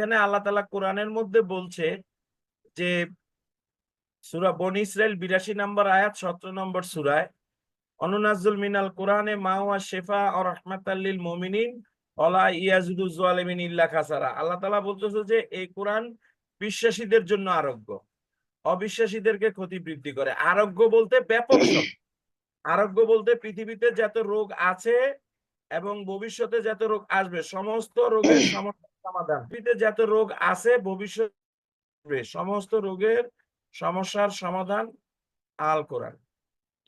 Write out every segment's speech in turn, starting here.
এখানে আল্লাহ তাআলা কোরআনের মধ্যে বলছে যে সূরা বনী ইসরাইল 82 নম্বর আয়াত 17 নম্বর সূরায় অনুনাজ্জুল মিনাল কোরআনে মা হুয়া শিফা ও রাহমাতাল লিল মুমিনিন ওয়ালা ইয়াজিদু যালিমিন ইল্লা খাসারা। আল্লাহ তাআলা বলতেছে যে এই কোরআন বিশ্বাসীদের জন্য আরোগ্য, অবিশ্বাসীদেরকে ক্ষতি বৃদ্ধি করে। আরোগ্য বলতে ব্যাপক শব্দ। আরোগ্য বলতে পৃথিবীতে যত রোগ আছে এবং ভবিষ্যতে যত রোগ আসবে সমস্ত রোগের সমাধান। পৃথিবীতে যত রোগ আছে ভবিষ্যতে সমস্ত রোগের সমস্যার সমাধান আল কোরআন।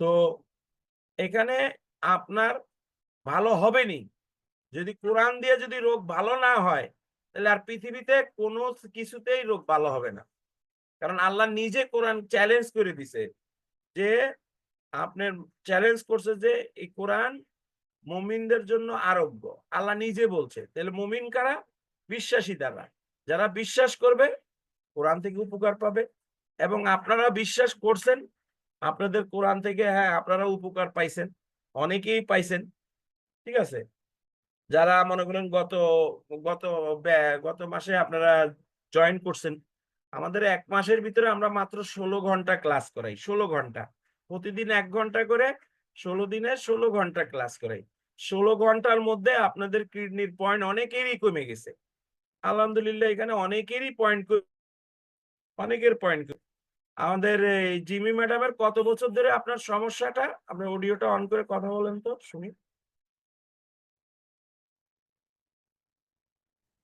তো এখানে আপনার ভালো হবেনি যদি কোরআন দিয়ে যদি রোগ ভালো না হয়, তাহলে আর পৃথিবীতে কোনো কিছুতেই রোগ ভালো হবে না। কারণ আল্লাহ নিজে কোরআন চ্যালেঞ্জ করে দিছে যে আপনার চ্যালেঞ্জ করছে যে এই কোরআন মুমিনদের জন্য আরোগ্য। আল্লাহ নিজে বলছে। তাহলে মুমিন কারা? বিশ্বাসী তারা। যারা বিশ্বাস করবে কোরআন থেকে উপকার পাবে। এবং আপনারা বিশ্বাস করছেন, আপনাদের কোরআন থেকে হ্যাঁ আপনারা উপকার পাইছেন, অনেকেই পাইছেন। ঠিক আছে, যারা মনে করেন গত গত গত মাসে আপনারা জয়েন করছেন, আমাদের 1 মাসের ভিতরে আমরা মাত্র 16 ঘন্টা ক্লাস করাই। 16 ঘন্টা প্রতিদিন 1 ঘন্টা করে, 16 দিনে 16 ঘন্টা ক্লাস করাই। 16 ঘন্টার মধ্যে আপনাদের কিডনির পয়েন্ট অনেকেরই কমে গেছে আলহামদুলিল্লাহ। এখানে অনেকেরই পয়েন্ট, অনেকের পয়েন্ট। আমাদের এই জিমি ম্যাডামের কত বছর ধরে আপনার সমস্যাটা? আপনার অডিওটা অন করে কথা বলেন তো শুনি।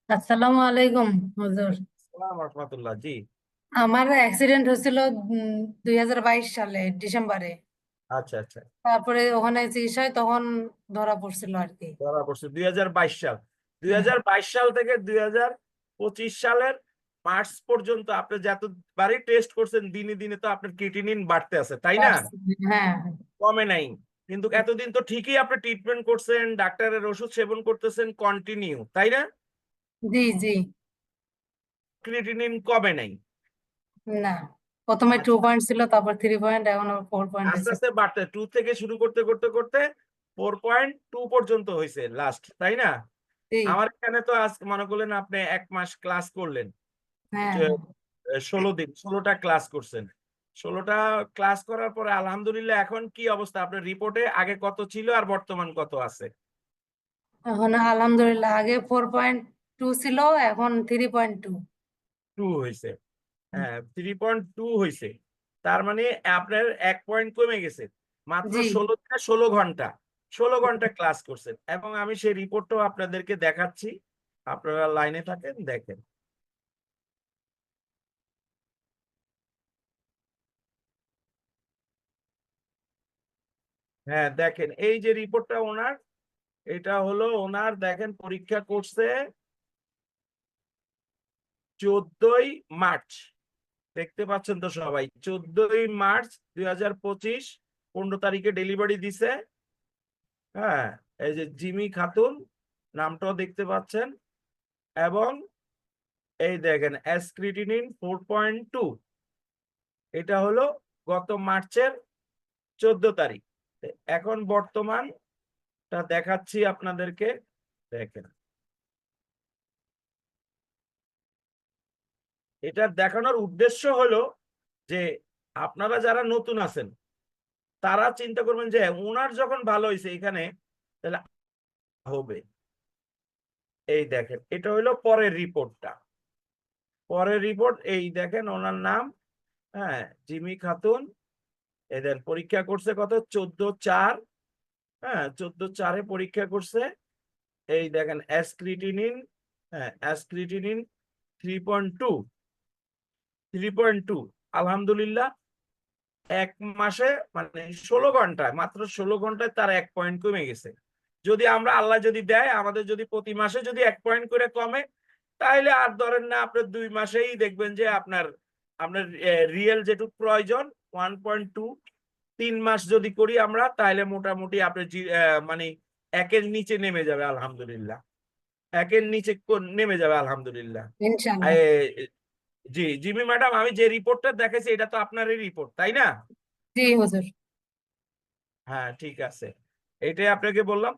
আসসালামু আলাইকুম হুজুর। সালাম রাহমাতুল্লাহ। জি আমার অ্যাক্সিডেন্ট হয়েছিল 2022 সালে ডিসেম্বরে। আচ্ছা আচ্ছা। তারপরে ওখানে চিকিৎসা হয়, তখন ধরা পড়ছিল আর কি। ধরা পড়ছে 2022 সাল। দুই হ্যাঁ, হাজার বাইশ সাল থেকে 2025 সালের মার্চ পর্যন্ত আপনি যতবারই টেস্ট করছেন দিনে দিনে তো আপনার ক্রিয়েটিনিন বাড়তে আছে, তাই না? পারছি। হ্যাঁ, কমে নাই। কিন্তু এতদিন তো ঠিকই আপনি ট্রিটমেন্ট করছেন, ডাক্তারের ওষুধ সেবন করতেছেন কন্টিনিউ, তাই না? জি জি। ক্রিয়েটিনিন কমে নাই। না, প্রথমে আচ্ছা, 2 পয়েন্ট ছিল, তারপর 3 পয়েন্ট, এখন 4 পয়েন্ট আস্তে হয়েছে। আস্তে বাড়তে 2 থেকে শুরু করতে করতে করতে 4.2 পর্যন্ত হয়েছে লাস্ট, তাই না? জি। আমার এখানে তো আজ মনে করলেন আপনি 1 মাস ক্লাস করলেন, হ্যাঁ হ্যাঁ। 16 দিন 16টা ক্লাস করছেন। 16টা ক্লাস করার পরে আলহামদুলিল্লাহ এখন কি অবস্থা? আপনার রিপোর্টে আগে কত ছিল আর বর্তমান কত আছে? এখন আলহামদুলিল্লাহ, আগে 4.2 ছিল, এখন 3.2। 2 হয়েছে। হ্যাঁ 3.2 হয়েছে। তার মানে আপনার 1 পয়েন্ট কমে গেছে মাত্র জি। 16 থেকে 16 ঘন্টা। 16 ঘন্টা ক্লাস করছেন এবং আমি সেই রিপোর্টটাও আপনাদেরকে দেখাচ্ছি। আপনারা লাইনে থাকেন, দেখেন। হ্যাঁ দেখেন এই যে রিপোর্টটা ওনার, এটা হলো ওনার, দেখেন পরীক্ষা করছে 14ই মার্চ। দেখতে পাচ্ছেন তো সবাই, 14ই মার্চ 2025, 15 তারিখে ডেলিভারি দিছে। হ্যাঁ, এই যে জিমি খাতুন নামটাও দেখতে পাচ্ছেন। এবং এই দেখেন অ্যাসক্রিটিনিন 4.2, এটা হলো গত মার্চের 14 তারিখ। এখন বর্তমানটা দেখাচ্ছি আপনাদেরকে, দেখেন। এটা দেখানোর উদ্দেশ্য হলো যে আপনারা যারা নতুন আছেন তারা চিন্তা করবেন যে ওনার যখন ভালো হয়েছে এখানে, তাহলে হবে। এই দেখেন এটা হলো পরের রিপোর্টটা। পরের রিপোর্ট এই দেখেন, ওনার নাম হ্যাঁ জিমি খাতুন। এই দেন পরীক্ষা করছে কত? 14/4। হ্যাঁ 14/4-এ পরীক্ষা করছে। এই দেখেন অ্যাসক্রিটিনিন, হ্যাঁ অ্যাসক্রিটিনিন 3.2, 3.2 আলহামদুলিল্লাহ। 1 মাসে মানে 16 ঘন্টায়, মাত্র 16 ঘন্টায় তার 1 পয়েন্ট কমে গেছে। যদি আমরা আল্লাহ যদি দেয় আমাদের যদি প্রতি মাসে যদি 1 পয়েন্ট করে কমে, তাহলে আর ধরেন না আপনার 2 মাসেই দেখবেন যে আপনার আপনার রিয়েল যেটুকু প্রয়োজন 1.2, 3 মাস যদি করি আমরা তাহলে মোটামুটি আপনার মানে 1-এর নিচে নেমে যাবে আলহামদুলিল্লাহ। 1-এর নিচে নেমে যাবে আলহামদুলিল্লাহ। ইনশাল্লাহ। জি জিমি ম্যাডাম, আমি যে রিপোর্টটা দেখেছি এটা তো আপনারই রিপোর্ট, তাই না? জি হুজুর। হ্যাঁ ঠিক আছে, এটাই আপনাকে বললাম।